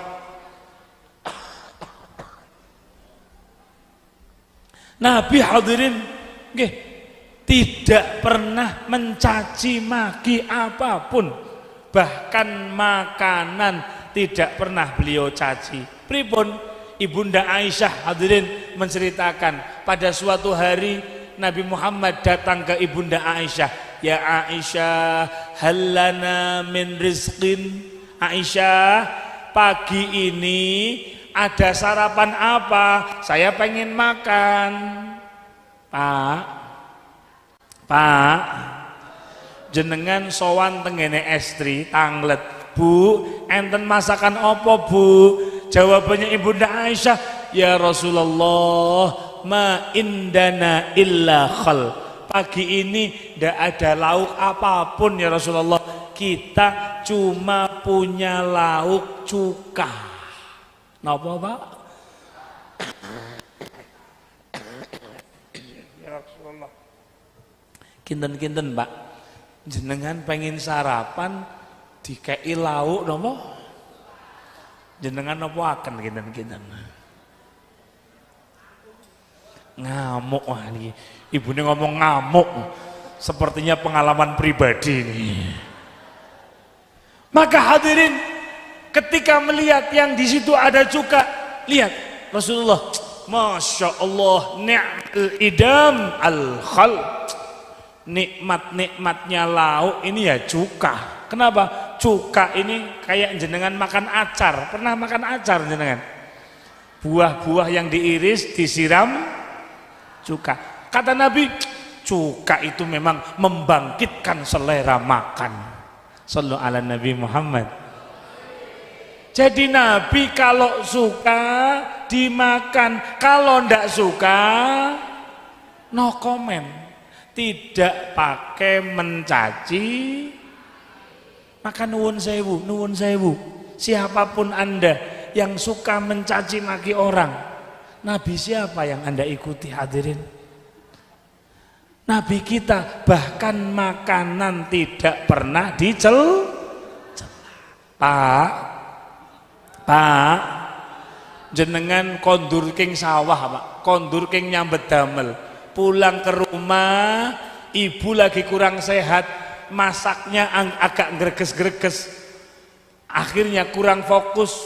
Nabi hadirin nggih tidak pernah mencaci maki apapun, bahkan makanan tidak pernah beliau caci. Pripun? Ibunda Aisyah hadirin menceritakan pada suatu hari Nabi Muhammad datang ke Ibunda Aisyah, ya Aisyah, hallana min rizqin. Aisyah, pagi ini ada sarapan apa? Saya pengen makan. Pak, jenengan sowan tengene estri tanglet. Bu, enten masakan apa bu? Jawabannya Ibunda Aisyah, ya Rasulullah, ma indana illa khal. Pagi ini tidak ada lauk apapun ya Rasulullah, kita cuma punya lauk cuka. Napa Pak? Ya Rasulullah, kinten-kinten Pak, jenengan pengen sarapan dikei lauk napa? Jenengan napa akan kinten-kinten? Ngamuk. Wah ini ibunya ngomong ngamuk, sepertinya pengalaman pribadi ini. Maka hadirin, ketika melihat yang di situ ada cuka, lihat Rasulullah, masya Allah, ni'mal idam al khal, nikmat-nikmatnya lauk ini ya cuka. Kenapa? Cuka ini kayak jenengan makan acar. Pernah makan acar jenengan? Buah-buah yang diiris disiram cuka. Kata Nabi, cuka itu memang membangkitkan selera makan. Sallu ala Nabi Muhammad. Jadi Nabi kalau suka dimakan, kalau ndak suka no comment. Tidak pakai mencaci. Maka nuwun sewu, siapapun Anda yang suka mencaci maki orang, Nabi siapa yang Anda ikuti hadirin? Nabi kita bahkan makanan tidak pernah dicela. Pak, jenengan kondur king sawah Pak, kondur king nyambet damel, pulang ke rumah ibu lagi kurang sehat, masaknya agak greges-greges, akhirnya kurang fokus.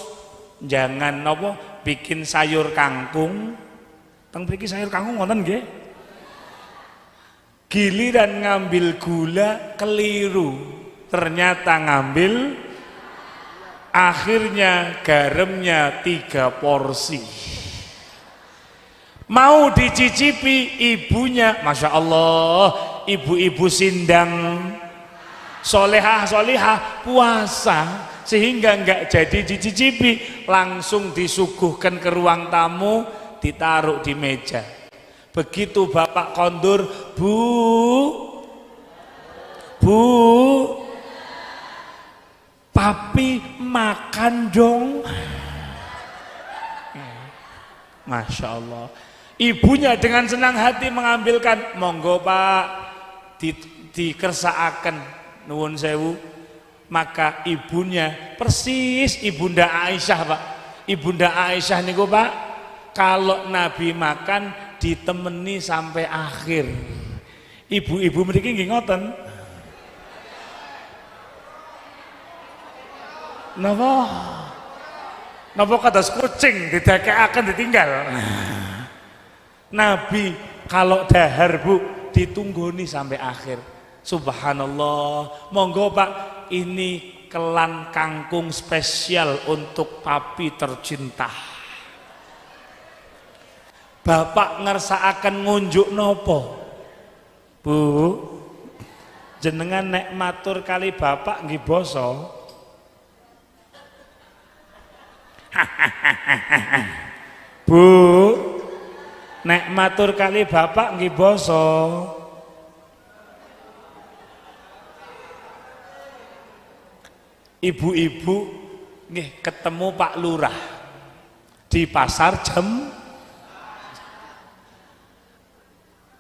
Jangan nopo bikin sayur kangkung, teng mriki sayur kangkung wonten nggih, giliran ngambil gula keliru, ternyata ngambil, akhirnya garamnya 3 porsi. Mau dicicipi ibunya, masya Allah, ibu-ibu sindang solehah puasa, sehingga enggak jadi dicicipi, langsung disuguhkan ke ruang tamu, ditaruh di meja. Begitu bapak kondur, bu, papi makan dong. Masya Allah, ibunya dengan senang hati mengambilkan, monggo pak, dikersaaken. Nuwun sewu. Maka ibunya persis Ibunda Aisyah Pak. Ibunda Aisyah niku Pak, kalau Nabi makan ditemani sampai akhir. Ibu-ibu mriki nggih ngoten. Napa kados kucing didakekaken ditinggal. Nabi kalau dahar Bu ditunggoni sampai akhir. Subhanallah. Monggo Pak, ini kelan kangkung spesial untuk papi tercinta. Bapak ngersakaken ngunjuk nopo? Bu, jenengan nek matur kali bapak nggih basa. Bu, nek matur kali bapak nggih basa. Ibu-ibu nggih ketemu Pak Lurah di pasar jam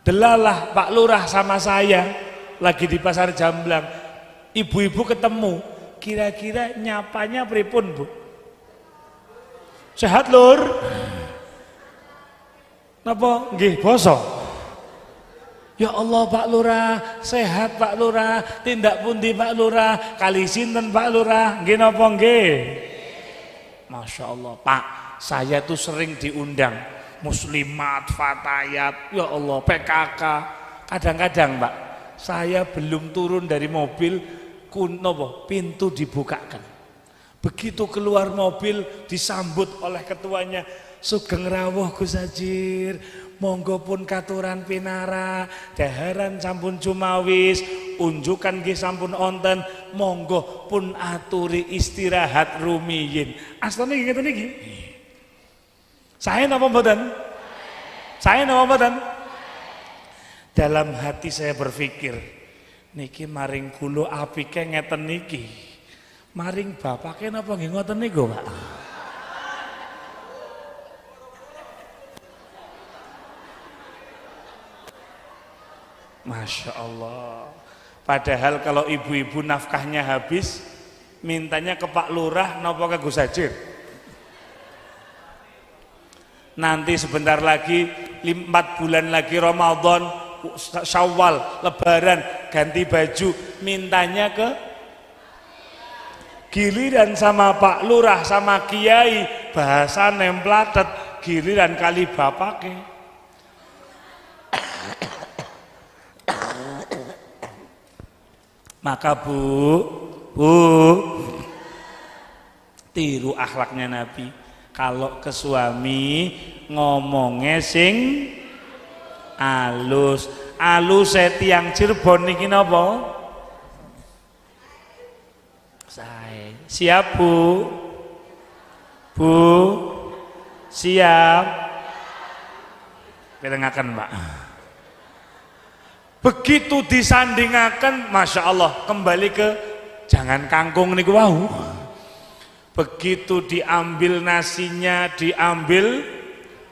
delalah. Pak Lurah sama saya lagi di pasar Jamblang. Ibu-ibu ketemu, kira-kira nyapanya pripun, Bu? Sehat, Lur? Napa nggih basa? Ya Allah Pak Lurah, sehat Pak Lurah, tindak pundi Pak Lurah, kali sinten Pak Lurah, nggih napa nggih? Masya Allah Pak, saya tuh sering diundang muslimat, fatayat, ya Allah PKK. Kadang-kadang Pak, saya belum turun dari mobil, pintu dibukakan. Begitu keluar mobil disambut oleh ketuanya, sugeng rawuh Gus Hajir, monggo pun katuran pinara, daharan sampun cumawis, unjukan nggih sampun onten, monggo pun aturi istirahat rumiyin. Astane nggih ngeten iki. Saya napa mboten? Saya napa mboten? Dalam hati saya berpikir, niki maring kula apike ngeten niki. Maring bapake napa nggih ngoten niku, Pak? Masya Allah. Padahal kalau ibu-ibu nafkahnya habis, mintanya ke Pak Lurah napa ke Gus Hajir. Nanti sebentar lagi 4 bulan lagi Ramadan, Syawal, Lebaran, ganti baju, mintanya ke giliran sama Pak Lurah sama Kiai, bahasa nemplatet, giliran kali bapake. Maka Bu, tiru akhlaknya Nabi. Kalau ke suami ngomongnya sing alus, tiang Cirebon niki napa? Saya siap Bu, siap. Kedengaken Pak. Begitu disandingaken, Masya Allah, kembali ke jangan kangkung niku wau. Begitu diambil nasinya, diambil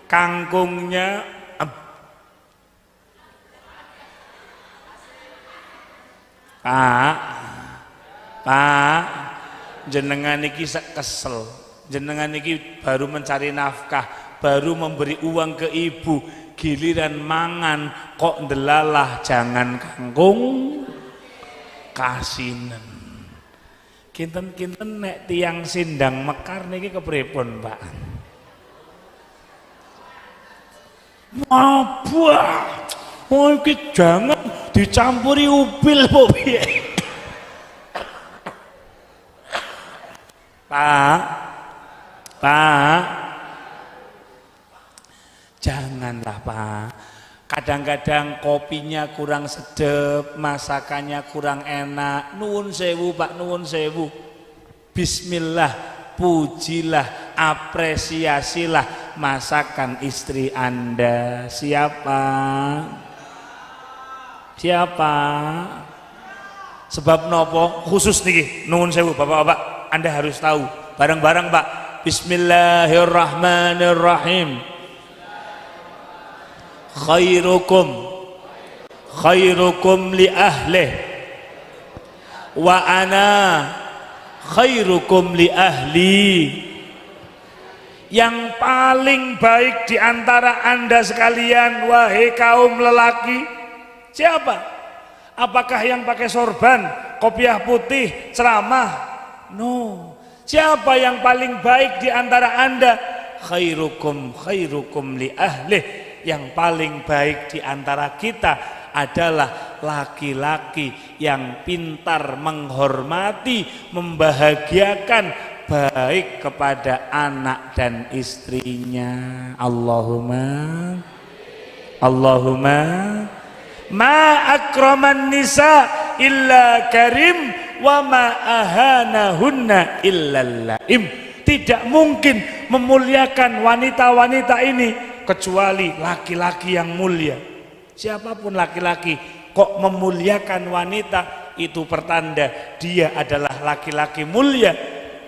kangkungnya, Pak, jenengan iki kesel, jenengan iki baru mencari nafkah, baru memberi uang ke ibu, giliran mangan kok ndelalah jangan kangkung kasinen. Kinten-kinten nek tiang sindang mekar niki kepripun, Pak? Mabah. Oh iki jangan dicampuri upil po piye? Pak, janganlah Pak. Kadang-kadang kopinya kurang sedap, masakannya kurang enak. Nuwun sewu Pak, nuwun sewu. Bismillah, pujilah, apresiasilah masakan istri Anda. Siapa? Sebab nopo khusus niki, nuwun sewu Bapak-bapak, Anda harus tahu. Bareng-bareng Pak. Bismillahirrahmanirrahim. khairukum li ahlih wa ana khairukum li ahli. Yang paling baik di antara Anda sekalian, wahai kaum lelaki, siapa? Apakah yang pakai sorban, kopiah putih, ceramah? No. Siapa yang paling baik di antara Anda? Khairukum li ahlih. Yang paling baik di antara kita adalah laki-laki yang pintar menghormati, membahagiakan baik kepada anak dan istrinya. Allahumma ma akraman nisa illa karim wa ma ahanahunna illa laim. Tidak mungkin memuliakan wanita-wanita ini kecuali laki-laki yang mulia. Siapapun laki-laki kok memuliakan wanita, itu pertanda dia adalah laki-laki mulia.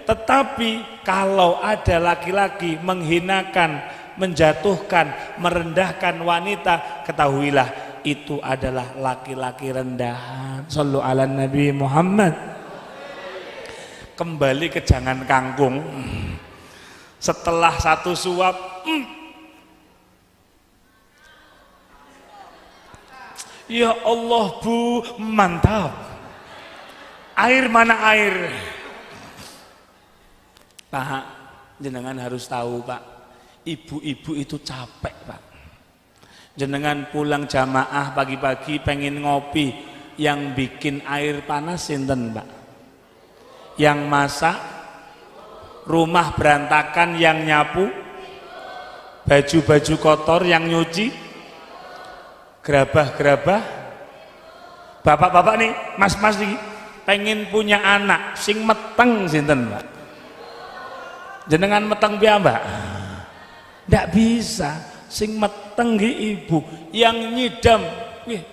Tetapi kalau ada laki-laki menghinakan, menjatuhkan, merendahkan wanita, ketahuilah itu adalah laki-laki rendahan. Shallu ala Nabi Muhammad. Kembali ke jangan kangkung. Setelah satu suap, ya Allah Bu, mantap. Air mana air? Pak, jenengan harus tahu Pak, ibu-ibu itu capek Pak. Jenengan pulang jamaah pagi-pagi pengen ngopi, yang bikin air panas sinten Pak? Yang masak, rumah berantakan yang nyapu, baju-baju kotor yang nyuci, gerabah-gerabah. Bapak-bapak nih, mas-mas nih, pengen punya anak sing meteng sinten Pak? Jenengan meteng piyambak? Ndak bisa, sing meteng nggih ibu, yang nyidam nggih.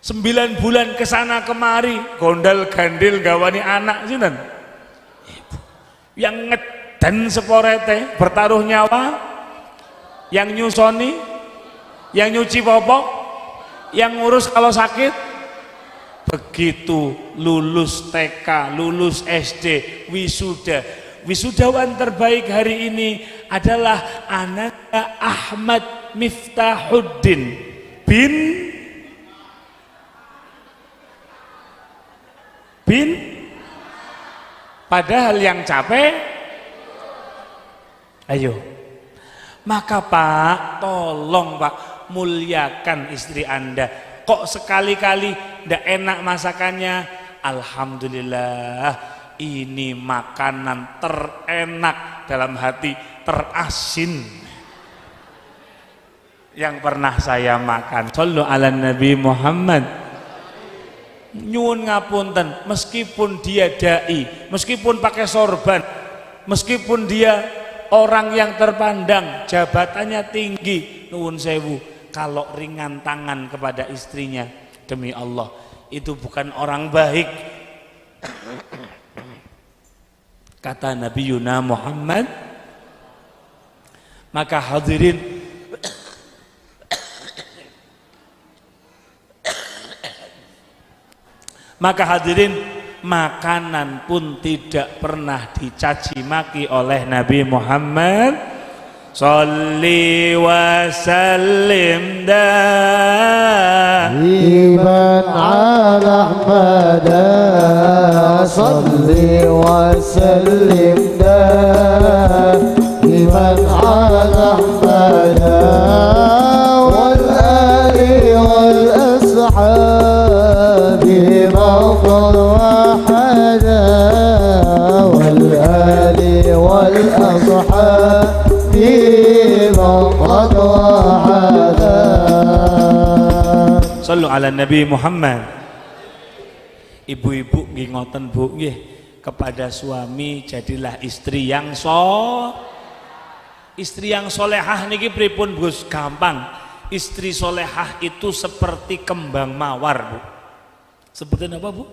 9 bulan kesana kemari gondal gandil gawani anak sinten? Ibu. Yang ngedan seporete bertaruh nyawa, yang nyusoni, yang nyuci popok, yang ngurus kalau sakit. Begitu lulus TK, lulus SD, wisuda. Wisudawan terbaik hari ini adalah Ananda Ahmad Miftahuddin bin padahal yang capek ayo. Maka Pak, tolong Pak, muliakan istri Anda. Kok sekali-kali ndak enak masakannya? Alhamdulillah, ini makanan terenak dalam hati, terasin yang pernah saya makan. Shallu ala Nabi Muhammad. Nyuwun ngapunten, meskipun dia dai, meskipun pakai sorban, meskipun dia orang yang terpandang, jabatannya tinggi, nuwun sewu, kalau ringan tangan kepada istrinya, demi Allah itu bukan orang baik. Kata Nabi Yuna Muhammad. Maka hadirin, makanan pun tidak pernah dicaci maki oleh Nabi Muhammad. Sholli wa sallim iman ala Ahmad, salli wa sallim iman ala Ahmad wal ali wal ashabi mawqad wahada wal ali wal ashabi. Sallu ala Nabi Muhammad. Ibu-ibu nggih ngoten Bu nggih, kepada suami jadilah istri yang solehah niki pripun Gus? Gampang. Istri solehah itu seperti kembang mawar Bu. Seperti apa Bu?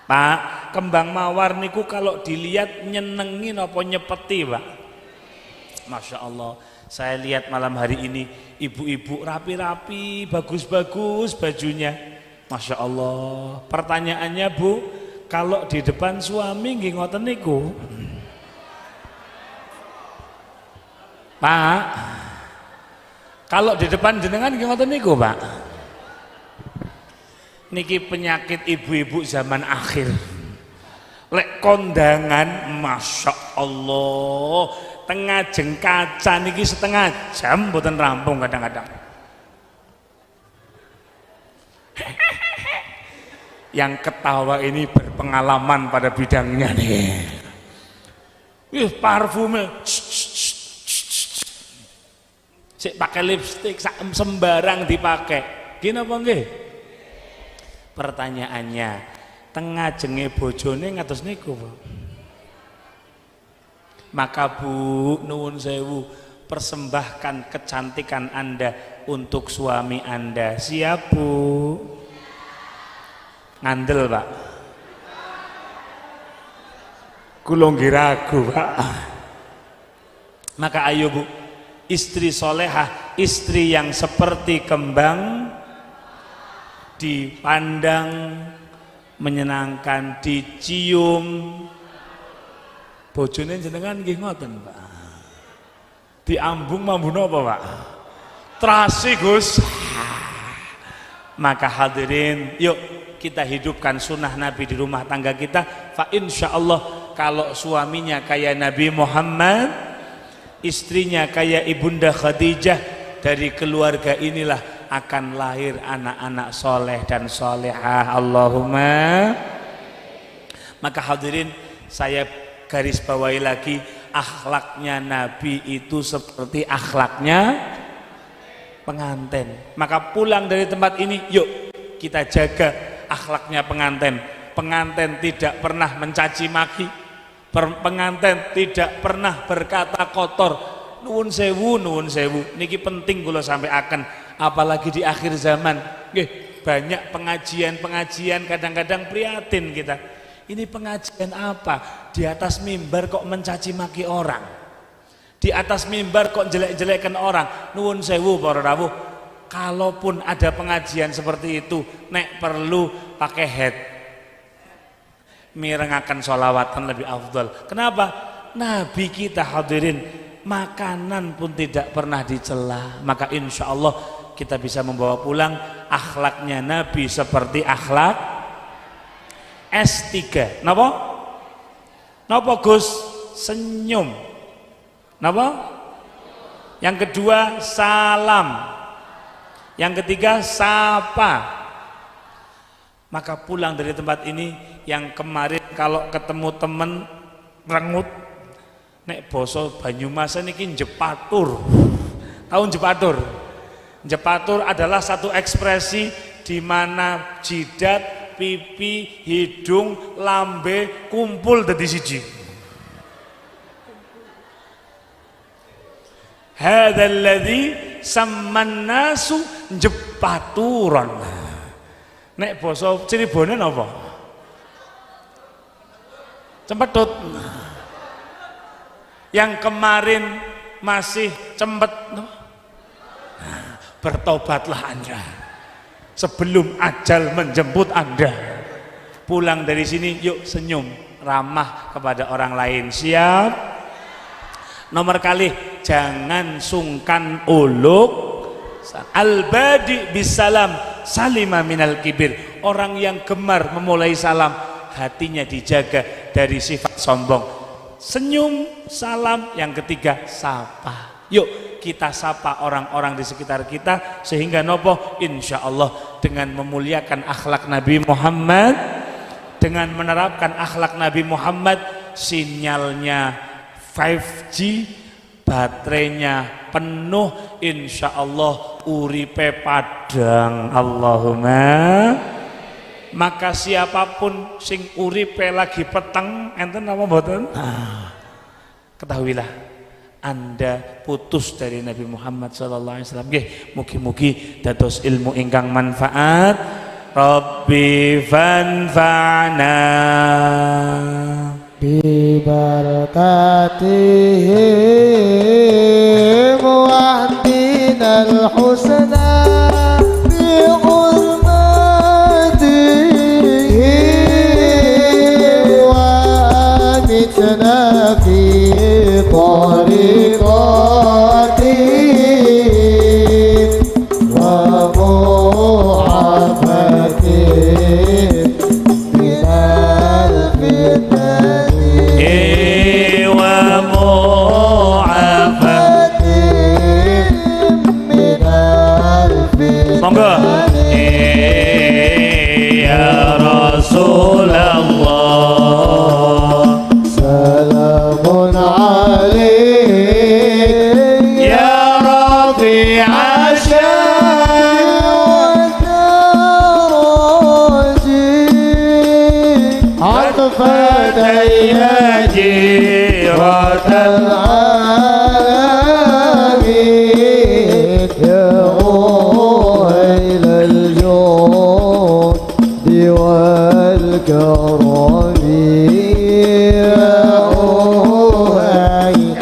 Pak, kembang mawar niku kalau dilihat nyenengin apa nyepeti Pak? Masya Allah, saya lihat malam hari ini ibu-ibu rapi-rapi, bagus-bagus bajunya. Masya Allah. Pertanyaannya Bu, kalau di depan suami nggih ngoten niku, Pak, kalau di depan jenengan nggih ngoten niku Pak, niki penyakit ibu-ibu zaman akhir. Lek kondangan, Masya Allah, tengah jeng kaca niki setengah jam mboten rampung kadang-kadang. yang ketawa ini berpengalaman pada bidangnya nih. Wih, parfumnya sik pakai lipstik sembarang dipakai. Gini apa nggih? Pertanyaannya, tengah jenge bojone ngatos niku, Bu. Maka Bu, nuwun sewu, persembahkan kecantikan Anda untuk suami Anda. Siap, Bu? Ngandel, Pak. Kula nggih ragu, Pak. Maka ayo, Bu, istri solehah, istri yang seperti kembang, dipandang menyenangkan, dicium. Bojone jenengan nggih ngoten, Pak. Diambung mambun apa, Pak? Terasi, Gus. Maka hadirin, yuk kita hidupkan sunnah Nabi di rumah tangga kita. Fa insyaallah kalau suaminya kayak Nabi Muhammad, istrinya kayak Ibunda Khadijah, dari keluarga inilah akan lahir anak-anak soleh dan solehah. Allahumma. Maka hadirin, saya garis bawahi lagi, akhlaknya Nabi itu seperti akhlaknya pengantin. Maka pulang dari tempat ini, yuk kita jaga akhlaknya pengantin. Pengantin tidak pernah mencaci maki, pengantin tidak pernah berkata kotor. Nuwun sewu, nuwun sewu, niki penting kula sampai akan, apalagi di akhir zaman. Banyak pengajian-pengajian kadang-kadang prihatin kita. Ini pengajian apa? Di atas mimbar kok mencaci maki orang, di atas mimbar kok jelek-jelekan orang. Nuwun sewu para rawuh, kalaupun ada pengajian seperti itu, nek perlu pakai head, mirengaken sholawatan lebih afdal. Kenapa? Nabi kita hadirin, makanan pun tidak pernah dicela. Maka insya Allah kita bisa membawa pulang akhlaknya Nabi seperti akhlak S3. Napa? Napa, Gus? Senyum. Napa? Yang kedua salam. Yang ketiga sapa. Maka pulang dari tempat ini, yang kemarin kalau ketemu temen rengut, nek basa Banyumas niki jepatur. Tahu jepatur? Jepatur adalah satu ekspresi di mana jidat, pipi, hidung, lambe kumpul dadi siji. Hadzal ladzi samman nasu jepaturon. Nek basa Cirebone napa? Cempetut. Yang kemarin masih cempet, bertobatlah Anda sebelum ajal menjemput Anda. Pulang dari sini, yuk senyum, ramah kepada orang lain. Siap? Nomor kali, jangan sungkan uluk. Al-badi bisalam salima minal kibir. Orang yang gemar memulai salam, hatinya dijaga dari sifat sombong. Senyum, salam. Yang ketiga, sapa. Yuk kita sapa orang-orang di sekitar kita, sehingga nopo, insya Allah dengan memuliakan akhlak Nabi Muhammad, dengan menerapkan akhlak Nabi Muhammad, sinyalnya 5G, baterainya penuh, insya Allah uripe padang. Allahumma. Maka siapapun sing uripe lagi peteng, enten apa mboten? Ketahuilah Anda putus dari Nabi Muhammad sallallahu alaihi wasallam. Nggih, mugi-mugi dados ilmu ingkang manfaat. Rabbi fanfa'na bi barakatihim wahdinal husna bi hurmatihim wa amitna fi طريقاتهم ومعافتهم من الفتن ومعافتهم من الفتن. Monggo. Ya Rabb. عليك يا رفيع عطفة يا جيرة العالمين يدعوها إلى الجود والكرم يدعوها إلى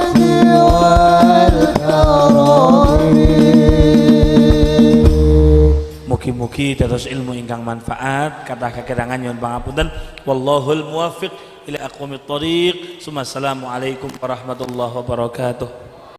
الجود والكرم. Mugi-mugi dados ilmu ingkang manfaat, kathah kekirangan nyuwun pangapunten. Wallahul muwaffiq ila aqwamit thoriq. Assalamualaikum warahmatullahi wabarakatuh.